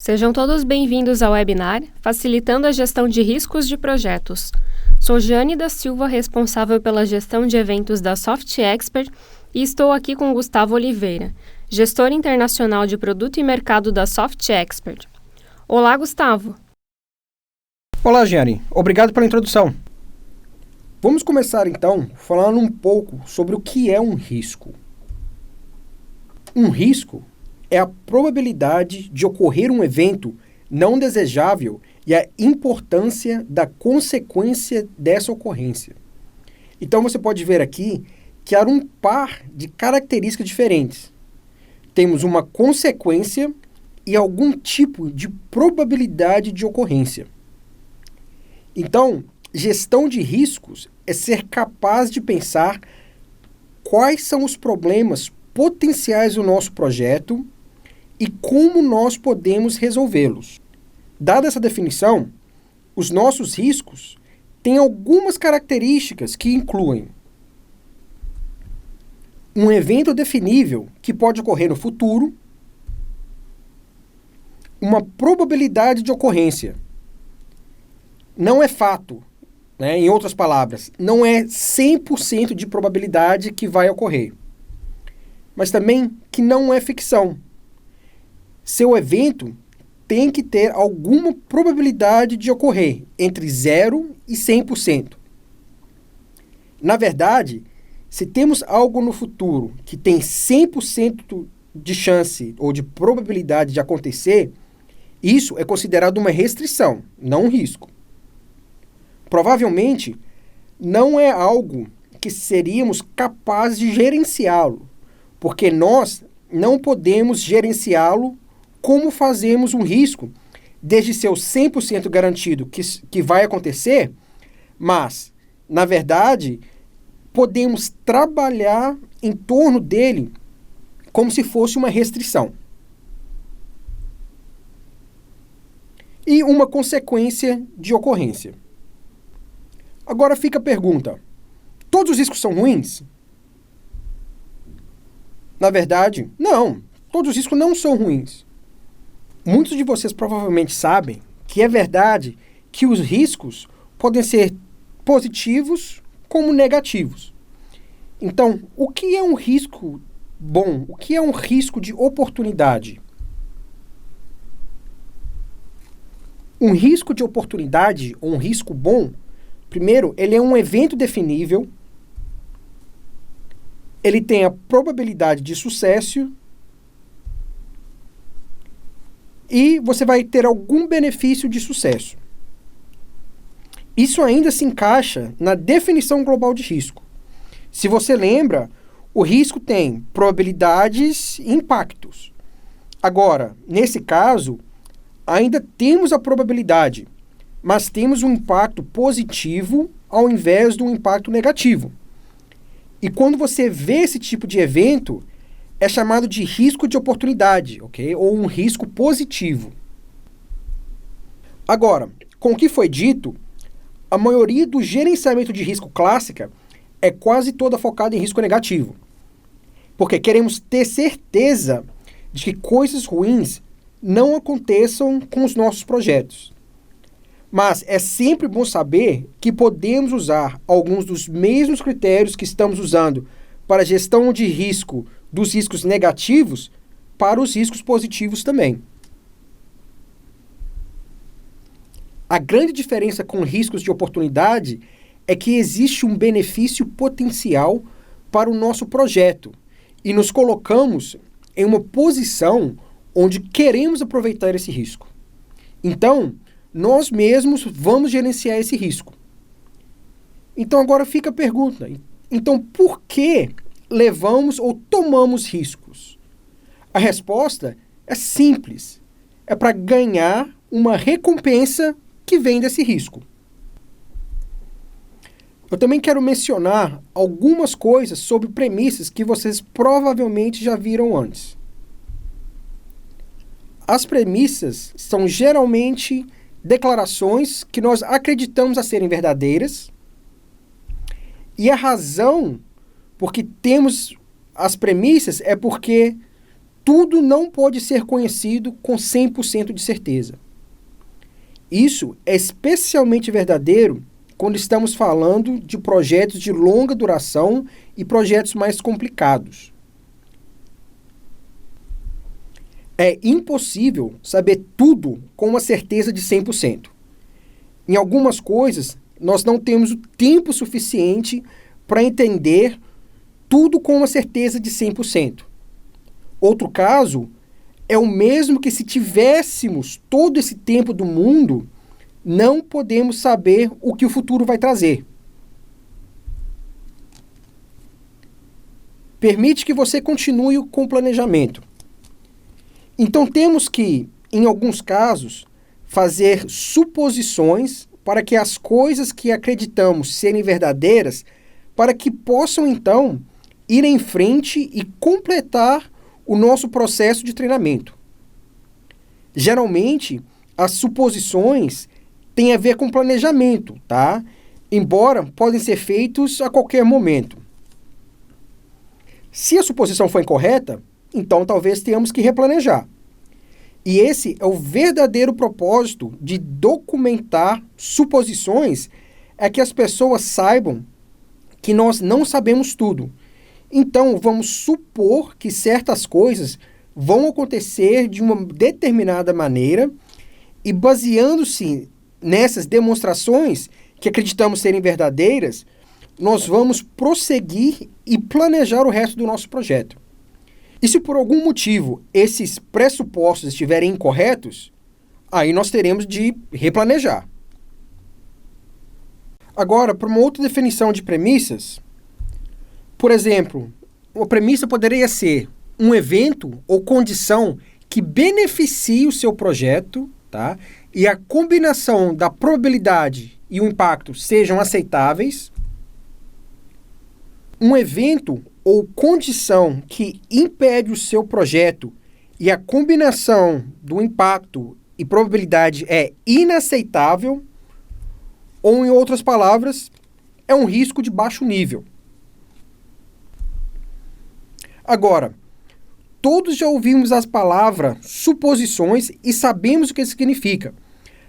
Sejam todos bem-vindos ao webinar Facilitando a Gestão de Riscos de Projetos. Sou Jane da Silva, responsável pela gestão de eventos da Soft Expert, e estou aqui com Gustavo Oliveira, gestor internacional de produto e mercado da Soft Expert. Olá, Gustavo. Olá, Jane. Obrigado pela introdução. Vamos começar, então, falando um pouco sobre o que é um risco. Um risco é a probabilidade de ocorrer um evento não desejável e a importância da consequência dessa ocorrência. Então, você pode ver aqui que há um par de características diferentes. Temos uma consequência e algum tipo de probabilidade de ocorrência. Então, gestão de riscos é ser capaz de pensar quais são os problemas potenciais do nosso projeto e como nós podemos resolvê-los. Dada essa definição, os nossos riscos têm algumas características que incluem um evento definível que pode ocorrer no futuro, uma probabilidade de ocorrência. Não é fato, em outras palavras, não é 100% de probabilidade que vai ocorrer, mas também que não é ficção. Seu evento tem que ter alguma probabilidade de ocorrer entre 0 e 100%. Na verdade, se temos algo no futuro que tem 100% de chance ou de probabilidade de acontecer, isso é considerado uma restrição, não um risco. Provavelmente, não é algo que seríamos capazes de gerenciá-lo, porque nós não podemos gerenciá-lo como fazemos um risco, desde ser 100% garantido que vai acontecer, mas, na verdade, podemos trabalhar em torno dele como se fosse uma restrição. E uma consequência de ocorrência. Agora fica a pergunta: todos os riscos são ruins? Na verdade, não. Todos os riscos não são ruins. Muitos de vocês provavelmente sabem que é verdade que os riscos podem ser positivos como negativos. Então, o que é um risco bom? O que é um risco de oportunidade? Um risco de oportunidade, ou um risco bom, primeiro, ele é um evento definível, ele tem a probabilidade de sucesso e você vai ter algum benefício de sucesso. Isso ainda se encaixa na definição global de risco. Se você lembra, o risco tem probabilidades e impactos. Agora, nesse caso, ainda temos a probabilidade, mas temos um impacto positivo ao invés de um impacto negativo. E quando você vê esse tipo de evento, é chamado de risco de oportunidade, ok? Ou um risco positivo. Agora, com o que foi dito, a maioria do gerenciamento de risco clássica é quase toda focada em risco negativo. Porque queremos ter certeza de que coisas ruins não aconteçam com os nossos projetos. Mas é sempre bom saber que podemos usar alguns dos mesmos critérios que estamos usando para a gestão de risco dos riscos negativos para os riscos positivos também. A grande diferença com riscos de oportunidade é que existe um benefício potencial para o nosso projeto e nos colocamos em uma posição onde queremos aproveitar esse risco. Então, nós mesmos vamos gerenciar esse risco. Então agora fica a pergunta: então por que levamos ou tomamos riscos? A resposta é simples. É para ganhar uma recompensa que vem desse risco. Eu também quero mencionar algumas coisas sobre premissas que vocês provavelmente já viram antes. As premissas são geralmente declarações que nós acreditamos a serem verdadeiras, e a razão por que temos as premissas é porque tudo não pode ser conhecido com 100% de certeza. Isso é especialmente verdadeiro quando estamos falando de projetos de longa duração e projetos mais complicados. É impossível saber tudo com uma certeza de 100%. Em algumas coisas, nós não temos o tempo suficiente para entender tudo com uma certeza de 100%. Outro caso é o mesmo que se tivéssemos todo esse tempo do mundo, não podemos saber o que o futuro vai trazer. Permite que você continue com o planejamento. Então temos que, em alguns casos, fazer suposições para que as coisas que acreditamos serem verdadeiras, para que possam então ir em frente e completar o nosso processo de treinamento. Geralmente, as suposições têm a ver com planejamento, tá? Embora podem ser feitos a qualquer momento. Se a suposição for incorreta, então talvez tenhamos que replanejar. E esse é o verdadeiro propósito de documentar suposições, é que as pessoas saibam que nós não sabemos tudo. Então, vamos supor que certas coisas vão acontecer de uma determinada maneira e, baseando-se nessas demonstrações que acreditamos serem verdadeiras, nós vamos prosseguir e planejar o resto do nosso projeto. E se por algum motivo esses pressupostos estiverem incorretos, aí nós teremos de replanejar. Agora, para uma outra definição de premissas, por exemplo, uma premissa poderia ser um evento ou condição que beneficie o seu projeto, tá? E a combinação da probabilidade e o impacto sejam aceitáveis. Um evento ou condição que impede o seu projeto e a combinação do impacto e probabilidade é inaceitável, ou, em outras palavras, é um risco de baixo nível. Agora, todos já ouvimos as palavras suposições e sabemos o que significa,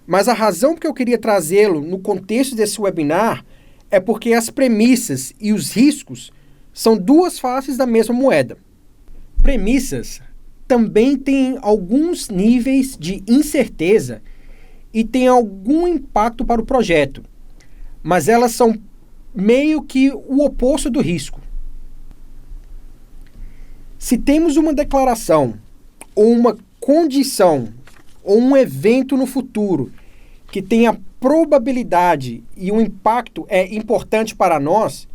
mas a razão por que eu queria trazê-lo no contexto desse webinar é porque as premissas e os riscos são duas faces da mesma moeda. Premissas também têm alguns níveis de incerteza e têm algum impacto para o projeto, mas elas são meio que o oposto do risco. Se temos uma declaração, ou uma condição, ou um evento no futuro que tem a probabilidade e o impacto é importante para nós,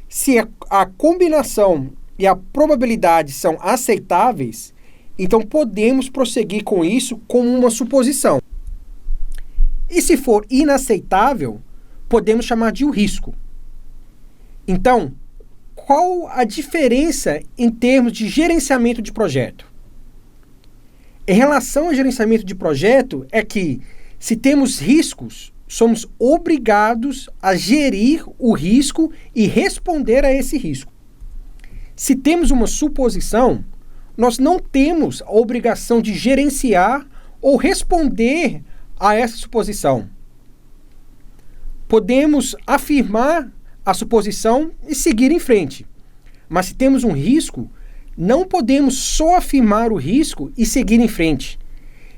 se a combinação e a probabilidade são aceitáveis, então podemos prosseguir com isso como uma suposição. E se for inaceitável, podemos chamar de um risco. Então, qual a diferença em termos de gerenciamento de projeto? Em relação ao gerenciamento de projeto, é que, se temos riscos, somos obrigados a gerir o risco e responder a esse risco. Se temos uma suposição, nós não temos a obrigação de gerenciar ou responder a essa suposição. Podemos afirmar a suposição e seguir em frente. Mas se temos um risco, não podemos só afirmar o risco e seguir em frente.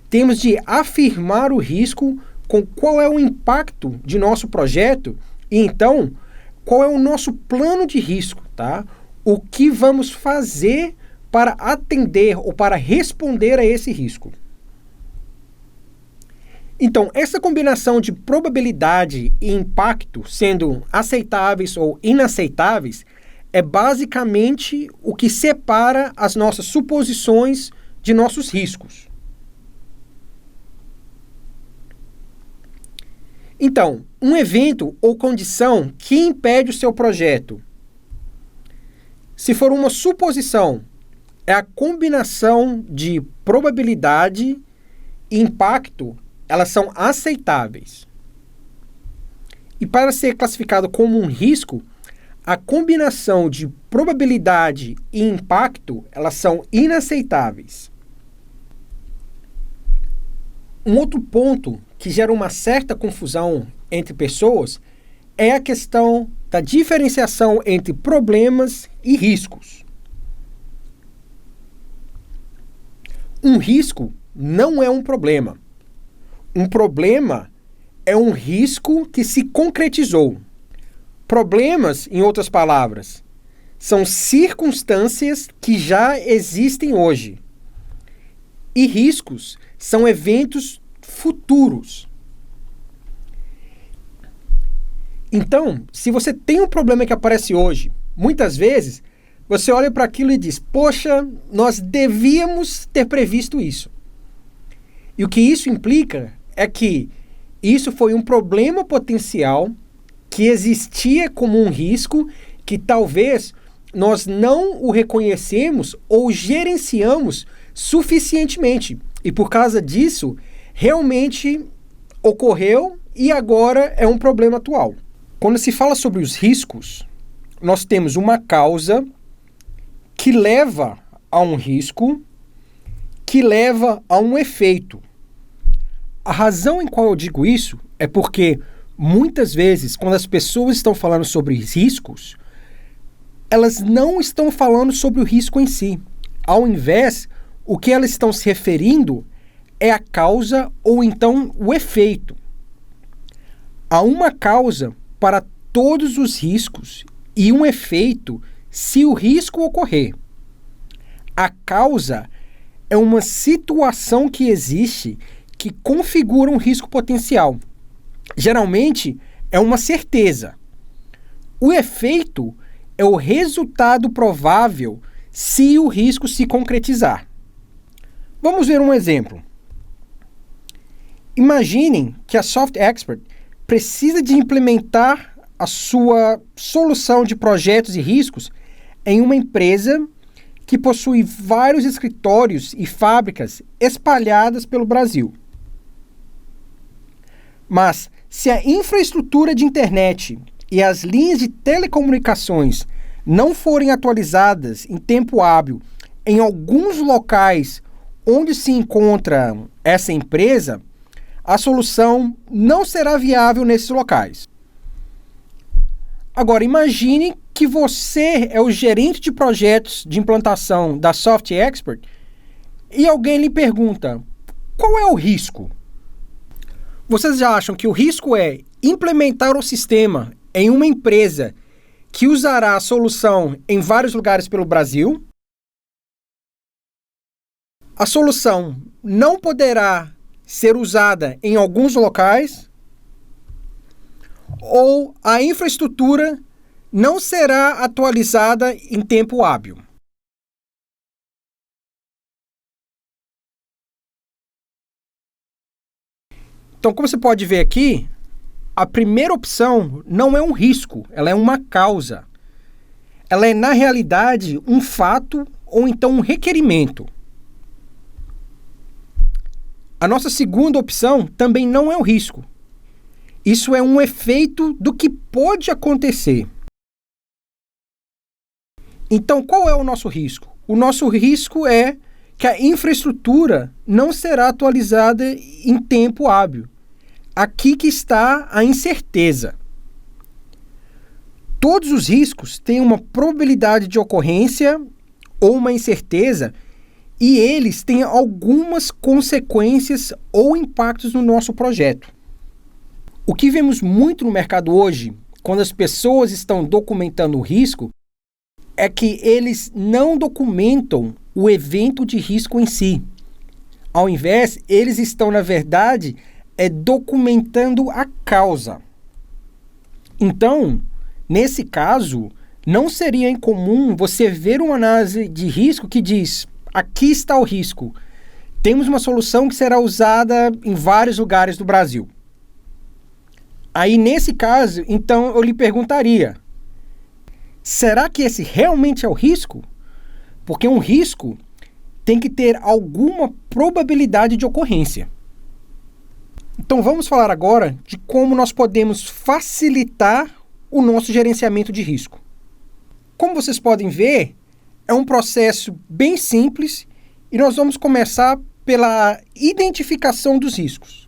Temos de afirmar o risco com qual é o impacto de nosso projeto e, então, qual é o nosso plano de risco, tá? O que vamos fazer para atender ou para responder a esse risco. Então, essa combinação de probabilidade e impacto sendo aceitáveis ou inaceitáveis é basicamente o que separa as nossas suposições de nossos riscos. Então, um evento ou condição que impede o seu projeto. Se for uma suposição, é a combinação de probabilidade e impacto, elas são aceitáveis. E para ser classificado como um risco, a combinação de probabilidade e impacto, elas são inaceitáveis. Um outro ponto que gera uma certa confusão entre pessoas é a questão da diferenciação entre problemas e riscos. Um risco não é um problema. Um problema é um risco que se concretizou. Problemas, em outras palavras, são circunstâncias que já existem hoje. E riscos são eventos futuros. Então, se você tem um problema que aparece hoje, muitas vezes você olha para aquilo e diz: poxa, nós devíamos ter previsto isso. E o que isso implica é que isso foi um problema potencial que existia como um risco que talvez nós não o reconhecemos ou gerenciamos suficientemente. E por causa disso, realmente ocorreu e agora é um problema atual. Quando se fala sobre os riscos, nós temos uma causa que leva a um risco, que leva a um efeito. A razão em qual eu digo isso é porque muitas vezes, quando as pessoas estão falando sobre riscos, elas não estão falando sobre o risco em si. Ao invés, o que elas estão se referindo é a causa ou então o efeito. Há uma causa para todos os riscos e um efeito se o risco ocorrer. A causa é uma situação que existe que configura um risco potencial. Geralmente, é uma certeza. O efeito é o resultado provável se o risco se concretizar. Vamos ver um exemplo. Imaginem que a Soft Expert precisa de implementar a sua solução de projetos e riscos em uma empresa que possui vários escritórios e fábricas espalhadas pelo Brasil. Mas, se a infraestrutura de internet e as linhas de telecomunicações não forem atualizadas em tempo hábil em alguns locais onde se encontra essa empresa, a solução não será viável nesses locais. Agora, imagine que você é o gerente de projetos de implantação da Soft Expert e alguém lhe pergunta: qual é o risco? Vocês já acham que o risco é implementar o sistema em uma empresa que usará a solução em vários lugares pelo Brasil? A solução não poderá ser usada em alguns locais? Ou a infraestrutura não será atualizada em tempo hábil? Então, como você pode ver aqui, a primeira opção não é um risco, ela é uma causa. Ela é, na realidade, um fato ou então um requerimento. A nossa segunda opção também não é um risco. Isso é um efeito do que pode acontecer. Então, qual é o nosso risco? O nosso risco é que a infraestrutura não será atualizada em tempo hábil. Aqui que está a incerteza. Todos os riscos têm uma probabilidade de ocorrência ou uma incerteza e eles têm algumas consequências ou impactos no nosso projeto. O que vemos muito no mercado hoje, quando as pessoas estão documentando o risco, é que eles não documentam o evento de risco em si. Ao invés, eles estão, na verdade, documentando a causa. Então, nesse caso, não seria incomum você ver uma análise de risco que diz: aqui está o risco. Temos uma solução que será usada em vários lugares do Brasil. Aí, nesse caso, então eu lhe perguntaria: será que esse realmente é o risco? Porque um risco tem que ter alguma probabilidade de ocorrência. Então vamos falar agora de como nós podemos facilitar o nosso gerenciamento de risco. Como vocês podem ver, é um processo bem simples e nós vamos começar pela identificação dos riscos.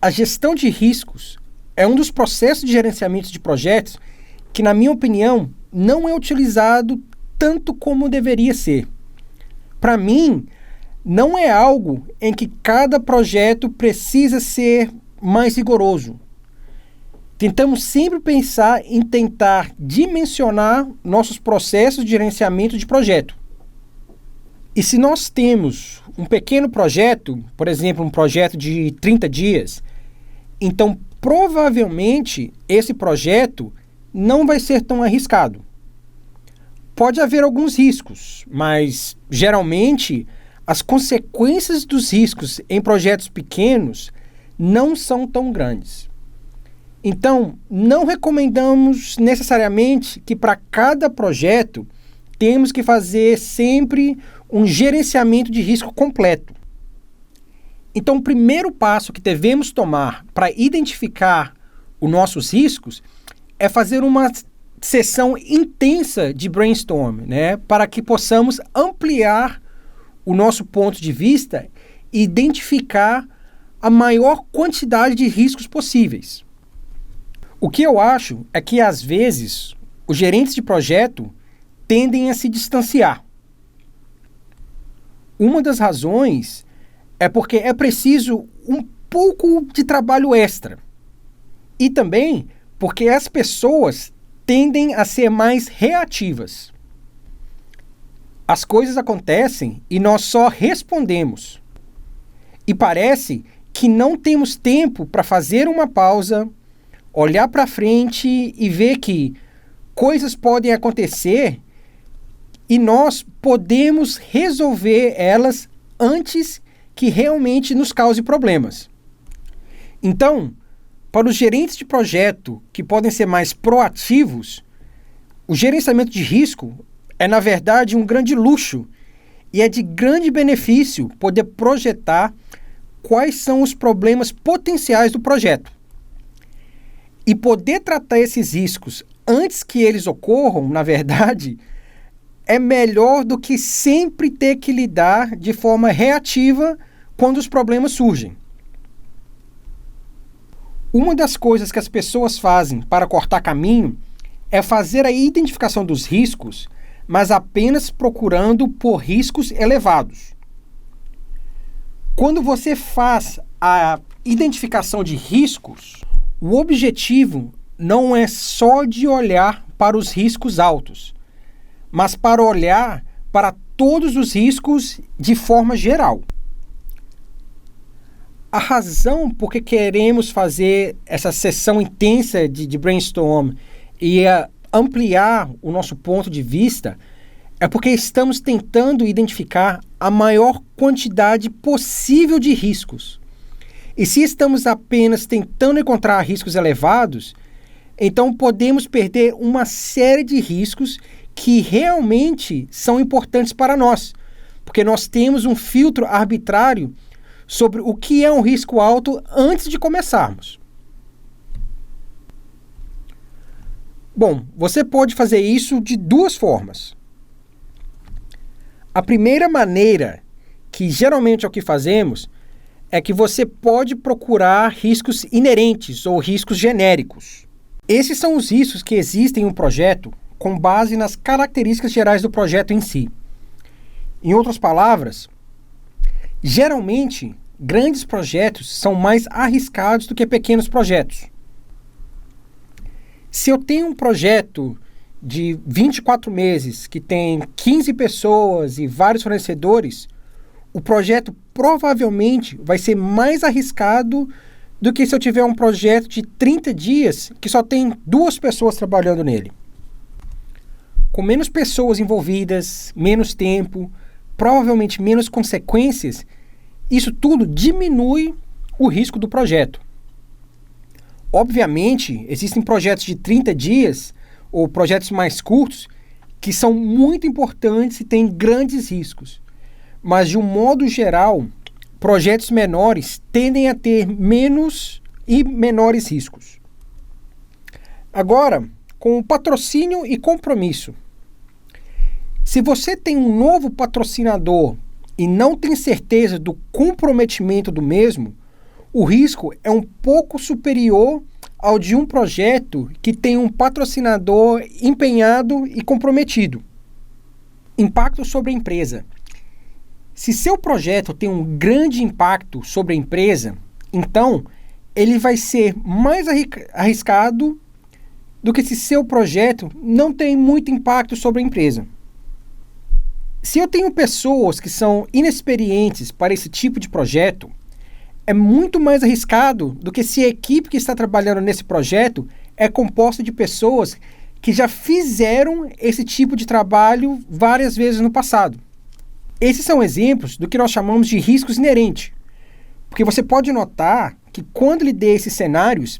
A gestão de riscos é um dos processos de gerenciamento de projetos que, na minha opinião, não é utilizado tanto como deveria ser. Para mim, não é algo em que cada projeto precisa ser mais rigoroso. Tentamos sempre pensar em tentar dimensionar nossos processos de gerenciamento de projeto. E se nós temos um pequeno projeto, por exemplo, um projeto de 30 dias, então provavelmente esse projeto não vai ser tão arriscado. Pode haver alguns riscos, mas geralmente as consequências dos riscos em projetos pequenos não são tão grandes. Então, não recomendamos necessariamente que para cada projeto temos que fazer sempre um gerenciamento de risco completo. Então, o primeiro passo que devemos tomar para identificar os nossos riscos é fazer uma sessão intensa de brainstorm, para que possamos ampliar o nosso ponto de vista e identificar a maior quantidade de riscos possíveis. O que eu acho é que, às vezes, os gerentes de projeto tendem a se distanciar. Uma das razões é porque é preciso um pouco de trabalho extra. E também porque as pessoas tendem a ser mais reativas. As coisas acontecem e nós só respondemos. E parece que não temos tempo para fazer uma pausa, olhar para frente e ver que coisas podem acontecer e nós podemos resolver elas antes que realmente nos cause problemas. Então, para os gerentes de projeto que podem ser mais proativos, o gerenciamento de risco é, na verdade, um grande luxo e é de grande benefício poder projetar quais são os problemas potenciais do projeto. E poder tratar esses riscos antes que eles ocorram, na verdade, é melhor do que sempre ter que lidar de forma reativa quando os problemas surgem. Uma das coisas que as pessoas fazem para cortar caminho é fazer a identificação dos riscos, mas apenas procurando por riscos elevados. Quando você faz a identificação de riscos, o objetivo não é só de olhar para os riscos altos, mas para olhar para todos os riscos de forma geral. A razão por que queremos fazer essa sessão intensa de brainstorm e ampliar o nosso ponto de vista é porque estamos tentando identificar a maior quantidade possível de riscos. E se estamos apenas tentando encontrar riscos elevados, então podemos perder uma série de riscos que realmente são importantes para nós, porque nós temos um filtro arbitrário sobre o que é um risco alto antes de começarmos. Bom, você pode fazer isso de duas formas. A primeira maneira, que geralmente é o que fazemos, é que você pode procurar riscos inerentes ou riscos genéricos. Esses são os riscos que existem em um projeto com base nas características gerais do projeto em si. Em outras palavras, geralmente, grandes projetos são mais arriscados do que pequenos projetos. Se eu tenho um projeto de 24 meses que tem 15 pessoas e vários fornecedores, o projeto provavelmente vai ser mais arriscado do que se eu tiver um projeto de 30 dias que só tem 2 pessoas trabalhando nele. Com menos pessoas envolvidas, menos tempo, provavelmente menos consequências, isso tudo diminui o risco do projeto. Obviamente, existem projetos de 30 dias ou projetos mais curtos que são muito importantes e têm grandes riscos. Mas, de um modo geral, projetos menores tendem a ter menos e menores riscos. Agora, com patrocínio e compromisso. Se você tem um novo patrocinador e não tem certeza do comprometimento do mesmo, o risco é um pouco superior ao de um projeto que tem um patrocinador empenhado e comprometido. Impacto sobre a empresa. Se seu projeto tem um grande impacto sobre a empresa, então ele vai ser mais arriscado do que se seu projeto não tem muito impacto sobre a empresa. Se eu tenho pessoas que são inexperientes para esse tipo de projeto, é muito mais arriscado do que se a equipe que está trabalhando nesse projeto é composta de pessoas que já fizeram esse tipo de trabalho várias vezes no passado. Esses são exemplos do que nós chamamos de riscos inerentes, porque você pode notar que quando lhe dei esses cenários,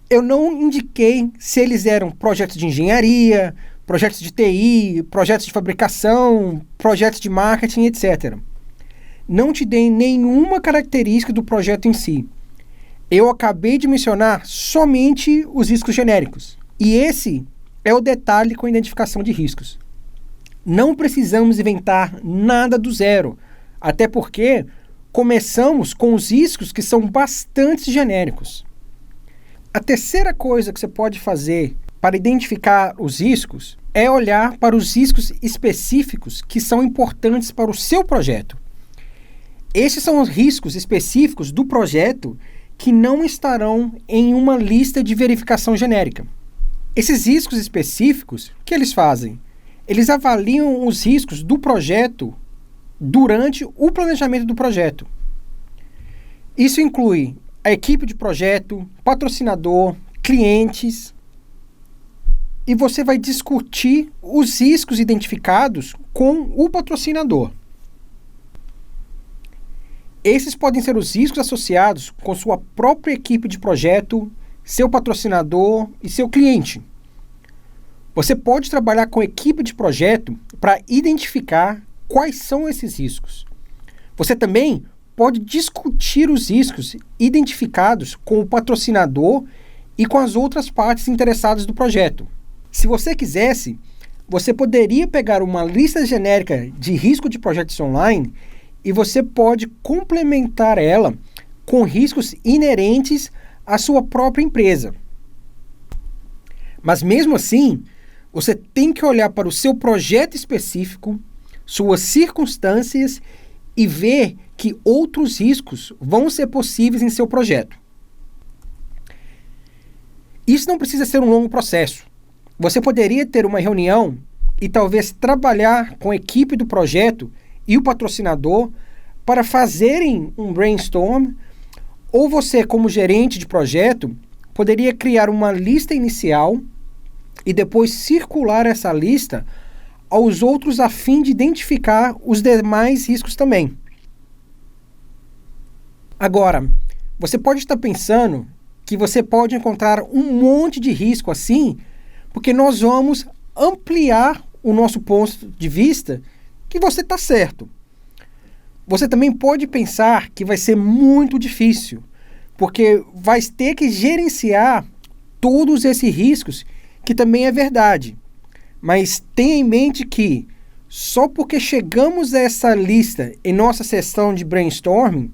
eu não indiquei se eles eram projetos de engenharia, projetos de TI, projetos de fabricação, projetos de marketing, etc. Não te dei nenhuma característica do projeto em si. Eu acabei de mencionar somente os riscos genéricos. E esse é o detalhe com a identificação de riscos. Não precisamos inventar nada do zero, até porque começamos com os riscos que são bastante genéricos. A terceira coisa que você pode fazer para identificar os riscos é olhar para os riscos específicos que são importantes para o seu projeto. Esses são os riscos específicos do projeto que não estarão em uma lista de verificação genérica. Esses riscos específicos, o que eles fazem? Eles avaliam os riscos do projeto durante o planejamento do projeto. Isso inclui a equipe de projeto, patrocinador, clientes. E você vai discutir os riscos identificados com o patrocinador. Esses podem ser os riscos associados com sua própria equipe de projeto, seu patrocinador e seu cliente. Você pode trabalhar com a equipe de projeto para identificar quais são esses riscos. Você também pode discutir os riscos identificados com o patrocinador e com as outras partes interessadas do projeto. Se você quisesse, você poderia pegar uma lista genérica de risco de projetos online e você pode complementar ela com riscos inerentes à sua própria empresa. Mas mesmo assim, você tem que olhar para o seu projeto específico, suas circunstâncias e ver que outros riscos vão ser possíveis em seu projeto. Isso não precisa ser um longo processo. Você poderia ter uma reunião e talvez trabalhar com a equipe do projeto e o patrocinador para fazerem um brainstorm, ou você, como gerente de projeto, poderia criar uma lista inicial e depois circular essa lista aos outros a fim de identificar os demais riscos também. Agora, você pode estar pensando que você pode encontrar um monte de risco assim, porque nós vamos ampliar o nosso ponto de vista que você está certo. Você também pode pensar que vai ser muito difícil, porque vai ter que gerenciar todos esses riscos, que também é verdade. Mas tenha em mente que só porque chegamos a essa lista em nossa sessão de brainstorming,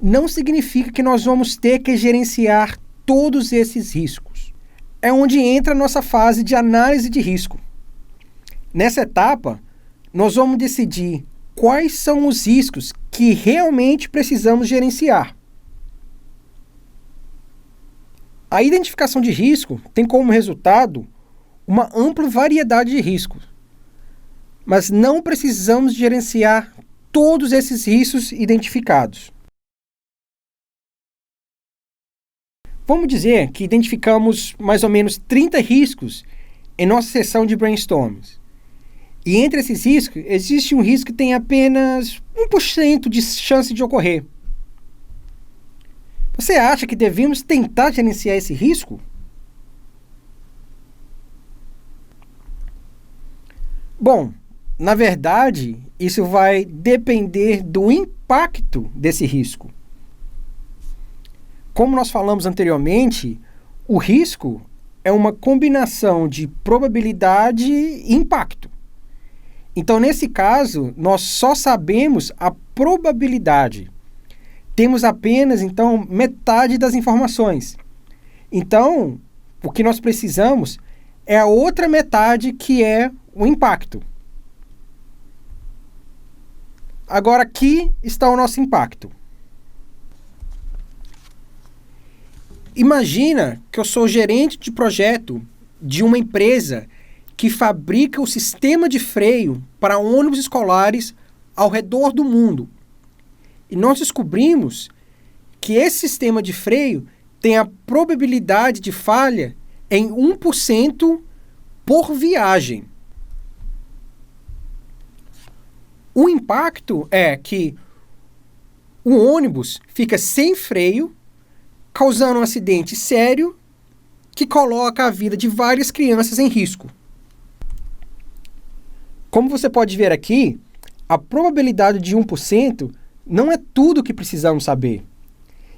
não significa que nós vamos ter que gerenciar todos esses riscos. É onde entra a nossa fase de análise de risco. Nessa etapa, nós vamos decidir quais são os riscos que realmente precisamos gerenciar. A identificação de risco tem como resultado uma ampla variedade de riscos, mas não precisamos gerenciar todos esses riscos identificados. Vamos dizer que identificamos mais ou menos 30 riscos em nossa sessão de brainstorms. E entre esses riscos, existe um risco que tem apenas 1% de chance de ocorrer. Você acha que devemos tentar gerenciar esse risco? Bom, na verdade, isso vai depender do impacto desse risco. Como nós falamos anteriormente, o risco é uma combinação de probabilidade e impacto. Então, nesse caso, nós só sabemos a probabilidade. Temos apenas, então, metade das informações. Então, o que nós precisamos é a outra metade, que é o impacto. Agora, aqui está o nosso impacto. Imagina que eu sou gerente de projeto de uma empresa que fabrica o sistema de freio para ônibus escolares ao redor do mundo. E nós descobrimos que esse sistema de freio tem a probabilidade de falha em 1% por viagem. O impacto é que o ônibus fica sem freio, causando um acidente sério que coloca a vida de várias crianças em risco. Como você pode ver aqui, a probabilidade de 1% não é tudo o que precisamos saber.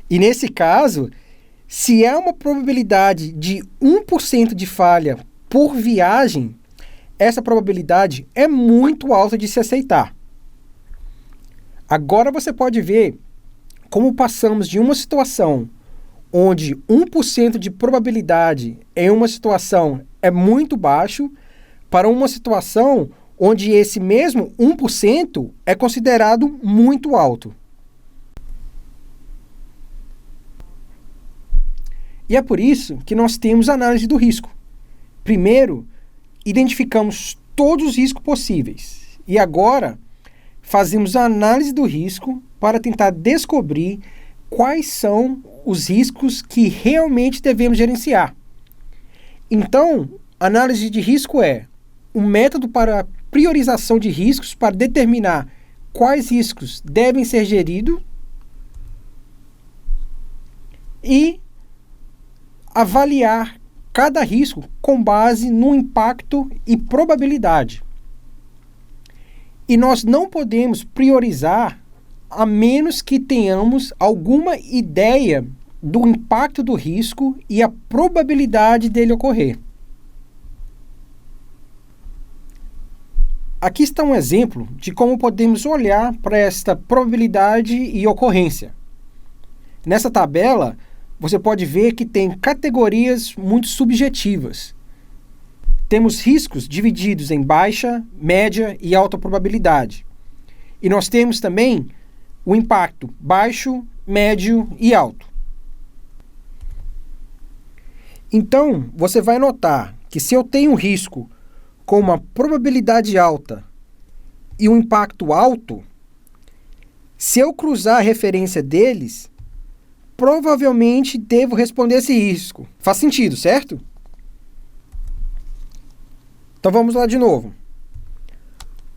E nesse caso, se há uma probabilidade de 1% de falha por viagem, essa probabilidade é muito alta de se aceitar. Agora você pode ver como passamos de uma situação onde 1% de probabilidade em uma situação é muito baixo para uma situação onde esse mesmo 1% é considerado muito alto. E é por isso que nós temos análise do risco. Primeiro, identificamos todos os riscos possíveis. E agora, fazemos a análise do risco para tentar descobrir quais são os riscos que realmente devemos gerenciar. Então, análise de risco é um método para priorização de riscos para determinar quais riscos devem ser geridos e avaliar cada risco com base no impacto e probabilidade. E nós não podemos priorizar a menos que tenhamos alguma ideia do impacto do risco e a probabilidade dele ocorrer. Aqui está um exemplo de como podemos olhar para esta probabilidade e ocorrência. Nessa tabela, você pode ver que tem categorias muito subjetivas. Temos riscos divididos em baixa, média e alta probabilidade. E nós temos também o impacto baixo, médio e alto. Então, você vai notar que se eu tenho um risco com uma probabilidade alta e um impacto alto, se eu cruzar a referência deles, provavelmente devo responder esse risco. Faz sentido, certo? Então vamos lá de novo.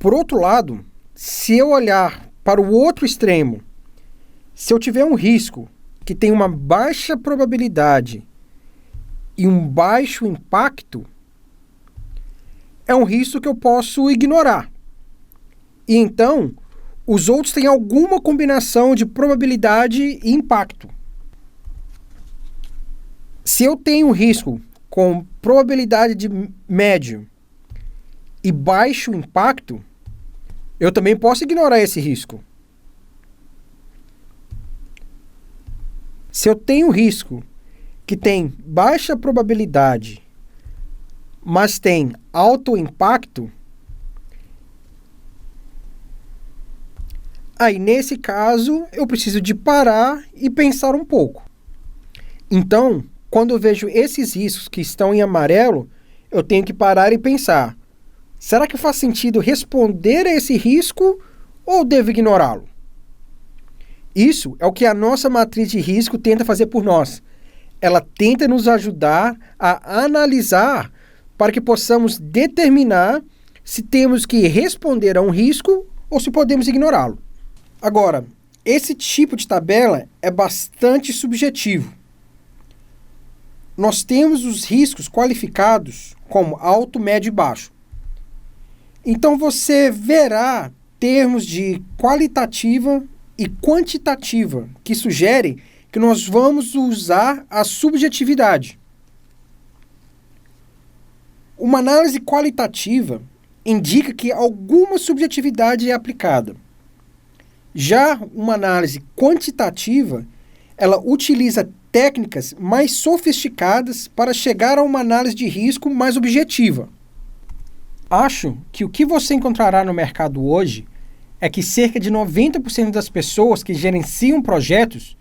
Por outro lado, se eu olhar para o outro extremo, se eu tiver um risco que tem uma baixa probabilidade e um baixo impacto, é um risco que eu posso ignorar. E então, os outros têm alguma combinação de probabilidade e impacto. Se eu tenho um risco com probabilidade de médio e baixo impacto, eu também posso ignorar esse risco. Se eu tenho um risco que tem baixa probabilidade, mas tem alto impacto, aí nesse caso eu preciso de parar e pensar um pouco. Então, quando eu vejo esses riscos que estão em amarelo, eu tenho que parar e pensar: será que faz sentido responder a esse risco ou devo ignorá-lo? Isso é o que a nossa matriz de risco tenta fazer por nós. Ela tenta nos ajudar a analisar para que possamos determinar se temos que responder a um risco ou se podemos ignorá-lo. Agora, esse tipo de tabela é bastante subjetivo. Nós temos os riscos qualificados como alto, médio e baixo. Então você verá termos de qualitativa e quantitativa que sugerem que nós vamos usar a subjetividade. uma análise qualitativa indica que alguma subjetividade é aplicada. Já uma análise quantitativa, ela utiliza técnicas mais sofisticadas para chegar a uma análise de risco mais objetiva. Acho que o que você encontrará no mercado hoje é que cerca de 90% das pessoas que gerenciam projetos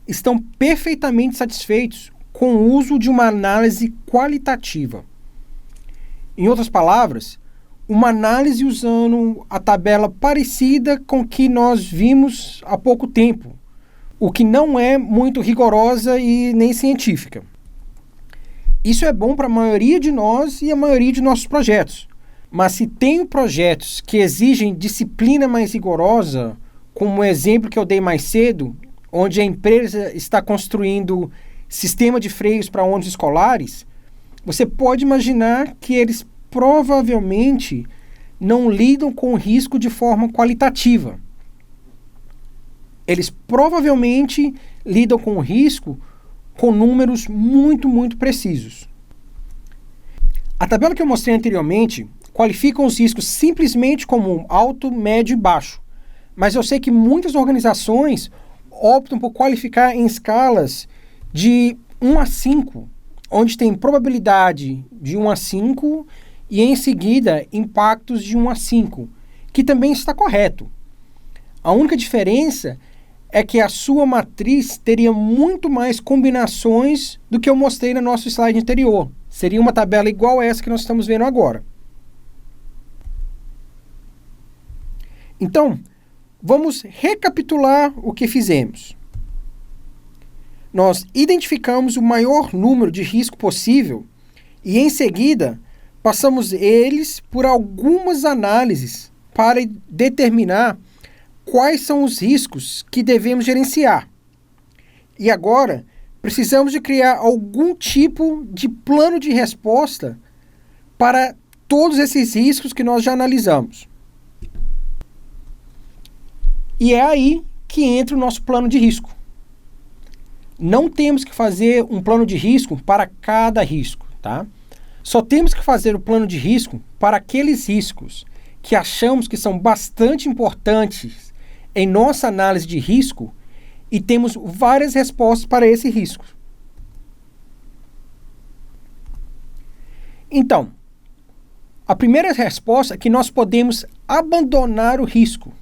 estão perfeitamente satisfeitos com o uso de uma análise qualitativa. Em outras palavras, uma análise usando a tabela parecida com que nós vimos há pouco tempo, o que não é muito rigorosa e nem científica. Isso é bom para a maioria de nós e a maioria de nossos projetos. Mas se tenho projetos que exigem disciplina mais rigorosa, como o exemplo que eu dei mais cedo, onde a empresa está construindo sistema de freios para ônibus escolares, você pode imaginar que eles provavelmente não lidam com o risco de forma qualitativa. Eles provavelmente lidam com o risco com números muito precisos. A tabela que eu mostrei anteriormente qualifica os riscos simplesmente como alto, médio e baixo, mas eu sei que muitas organizações optam por qualificar em escalas de 1 a 5, onde tem probabilidade de 1 a 5 e em seguida impactos de 1 a 5, que também está correto. A única diferença é que a sua matriz teria muito mais combinações do que eu mostrei no nosso slide anterior. Seria uma tabela igual a essa que nós estamos vendo agora. Então, vamos recapitular o que fizemos. Nós identificamos o maior número de risco possível e, em seguida, passamos eles por algumas análises para determinar quais são os riscos que devemos gerenciar. E agora, precisamos de criar algum tipo de plano de resposta para todos esses riscos que nós já analisamos. E é aí que entra o nosso plano de risco. Não temos que fazer um plano de risco para cada risco, tá? Só temos que fazer o plano de risco para aqueles riscos que achamos que são bastante importantes em nossa análise de risco e temos várias respostas para esse risco. Então, a primeira resposta é que nós podemos abandonar o risco,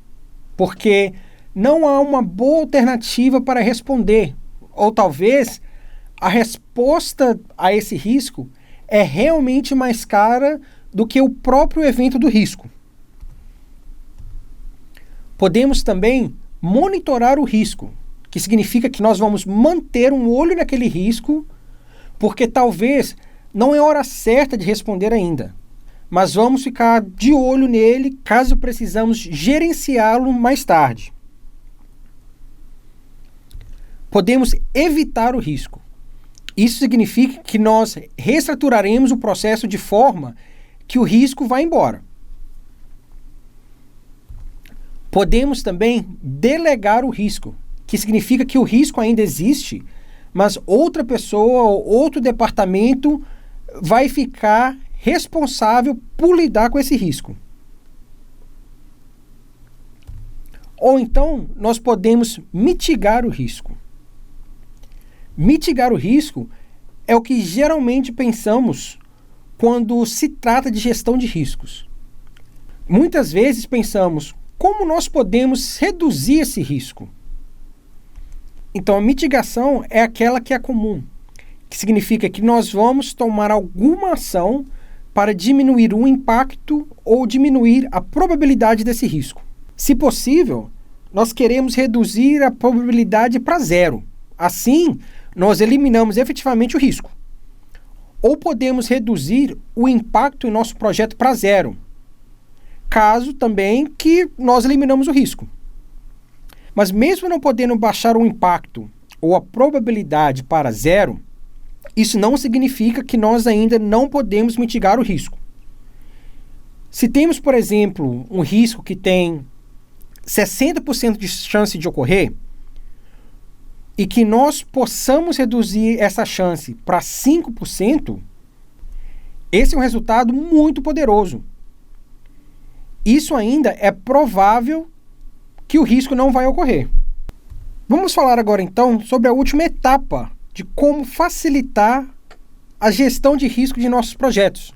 porque não há uma boa alternativa para responder, ou talvez a resposta a esse risco é realmente mais cara do que o próprio evento do risco. Podemos também monitorar o risco, que significa que nós vamos manter um olho naquele risco, porque talvez não é hora certa de responder ainda, mas vamos ficar de olho nele caso precisamos gerenciá-lo mais tarde. Podemos evitar o risco. Isso significa que nós reestruturaremos o processo de forma que o risco vá embora. Podemos também delegar o risco, que significa que o risco ainda existe, mas outra pessoa ou outro departamento vai ficar responsável por lidar com esse risco. Ou então, nós podemos mitigar o risco. Mitigar o risco é o que geralmente pensamos quando se trata de gestão de riscos. Muitas vezes pensamos como nós podemos reduzir esse risco. Então, a mitigação é aquela que é comum, que significa que nós vamos tomar alguma ação para diminuir o impacto ou diminuir a probabilidade desse risco. Se possível, nós queremos reduzir a probabilidade para zero. Assim, nós eliminamos efetivamente o risco. Ou podemos reduzir o impacto em nosso projeto para zero, caso também que nós eliminamos o risco. Mas mesmo não podendo baixar o impacto ou a probabilidade para zero, isso não significa que nós ainda não podemos mitigar o risco. Se temos, por exemplo, um risco que tem 60% de chance de ocorrer, e que nós possamos reduzir essa chance para 5%, Esse é um resultado muito poderoso. Isso ainda é provável que o risco não vai ocorrer. Vamos falar agora então sobre a última etapa de como facilitar a gestão de risco de nossos projetos.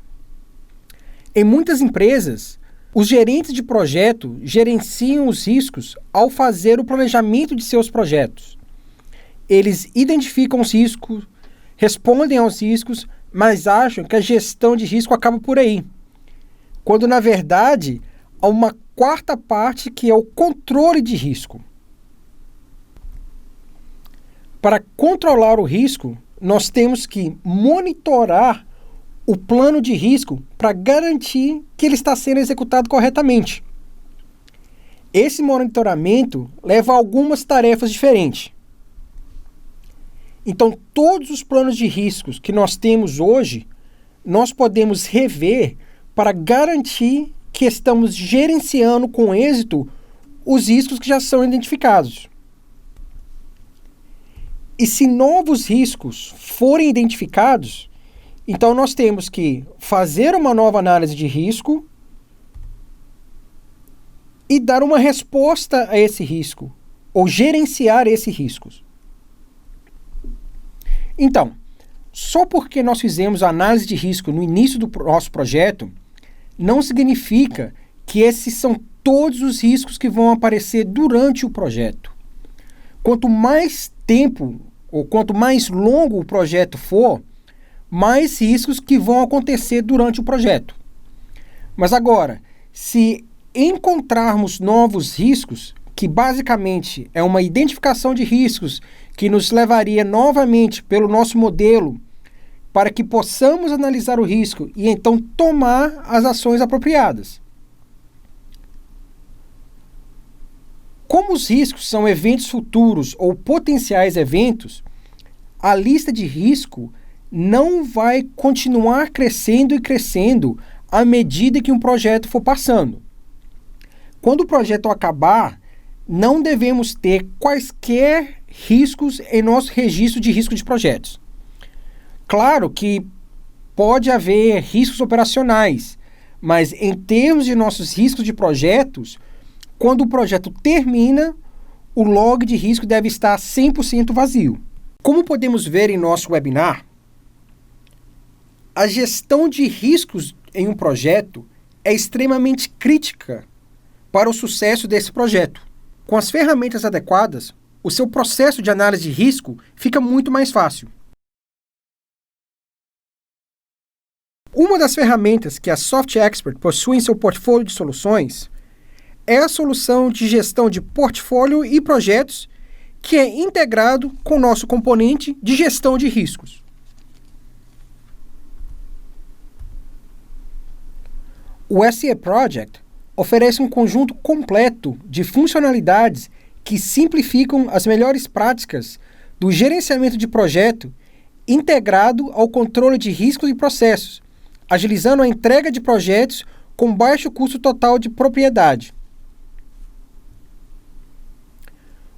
Em muitas empresas, os gerentes de projeto gerenciam os riscos ao fazer o planejamento de seus projetos. Eles identificam os riscos, respondem aos riscos, mas acham que a gestão de risco acaba por aí, quando na verdade há uma quarta parte que é o controle de risco. Para controlar o risco, nós temos que monitorar o plano de risco para garantir que ele está sendo executado corretamente. Esse monitoramento leva a algumas tarefas diferentes. Então, todos os planos de riscos que nós temos hoje, nós podemos rever para garantir que estamos gerenciando com êxito os riscos que já são identificados. E se novos riscos forem identificados, então nós temos que fazer uma nova análise de risco e dar uma resposta a esse risco, ou gerenciar esses riscos. Então, só porque nós fizemos a análise de risco no início do nosso projeto, não significa que esses são todos os riscos que vão aparecer durante o projeto. Quanto mais tempo ou quanto mais longo o projeto for, mais riscos que vão acontecer durante o projeto. Mas agora, se encontrarmos novos riscos, que basicamente é uma identificação de riscos que nos levaria novamente pelo nosso modelo para que possamos analisar o risco e então tomar as ações apropriadas. Como os riscos são eventos futuros ou potenciais eventos, a lista de risco não vai continuar crescendo e crescendo à medida que um projeto for passando. Quando o projeto acabar, não devemos ter quaisquer riscos em nosso registro de risco de projetos. Claro que pode haver riscos operacionais, mas em termos de nossos riscos de projetos, quando o projeto termina, o log de risco deve estar 100% vazio. Como podemos ver em nosso webinar, a gestão de riscos em um projeto é extremamente crítica para o sucesso desse projeto. Com as ferramentas adequadas, o seu processo de análise de risco fica muito mais fácil. Uma das ferramentas que a SoftExpert possui em seu portfólio de soluções é a solução de gestão de portfólio e projetos que é integrado com o nosso componente de gestão de riscos. O SE Project oferece um conjunto completo de funcionalidades que simplificam as melhores práticas do gerenciamento de projeto integrado ao controle de riscos e processos, agilizando a entrega de projetos com baixo custo total de propriedade.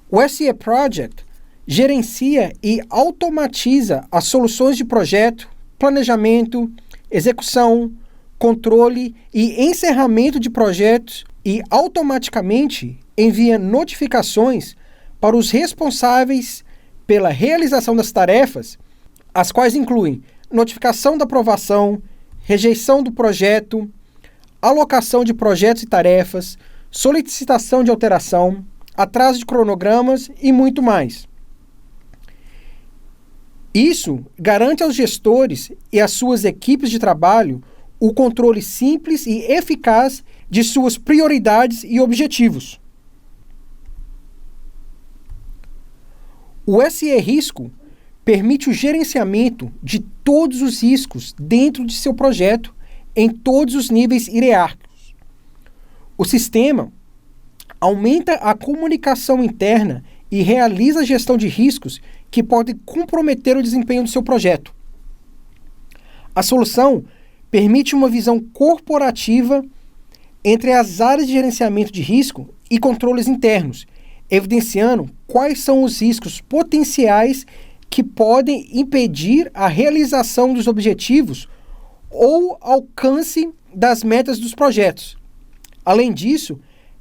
O SE Project gerencia e automatiza as soluções de projeto, planejamento, execução, controle e encerramento de projetos e automaticamente envia notificações para os responsáveis pela realização das tarefas, as quais incluem notificação da aprovação, rejeição do projeto, alocação de projetos e tarefas, solicitação de alteração, atraso de cronogramas e muito mais. Isso garante aos gestores e às suas equipes de trabalho o controle simples e eficaz de suas prioridades e objetivos. O SE Risco permite o gerenciamento de todos os riscos dentro de seu projeto em todos os níveis hierárquicos. O sistema aumenta a comunicação interna e realiza a gestão de riscos que podem comprometer o desempenho do seu projeto. A solução permite uma visão corporativa entre as áreas de gerenciamento de risco e controles internos, evidenciando quais são os riscos potenciais que podem impedir a realização dos objetivos ou alcance das metas dos projetos. Além disso,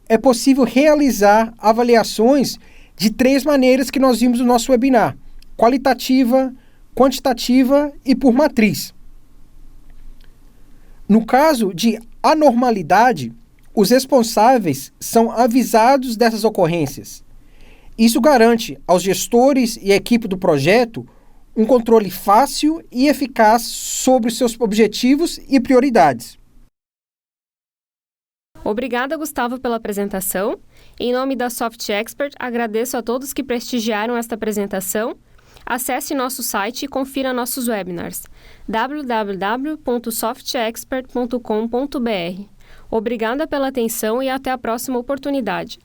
é possível realizar avaliações de 3 maneiras que nós vimos no nosso webinar: qualitativa, quantitativa e por matriz. No caso de anormalidade, os responsáveis são avisados dessas ocorrências. Isso garante aos gestores e à equipe do projeto um controle fácil e eficaz sobre os seus objetivos e prioridades. Obrigada, Gustavo, pela apresentação. Em nome da Soft Expert, agradeço a todos que prestigiaram esta apresentação. Acesse nosso site e confira nossos webinars www.softexpert.com.br. Obrigada pela atenção e até a próxima oportunidade.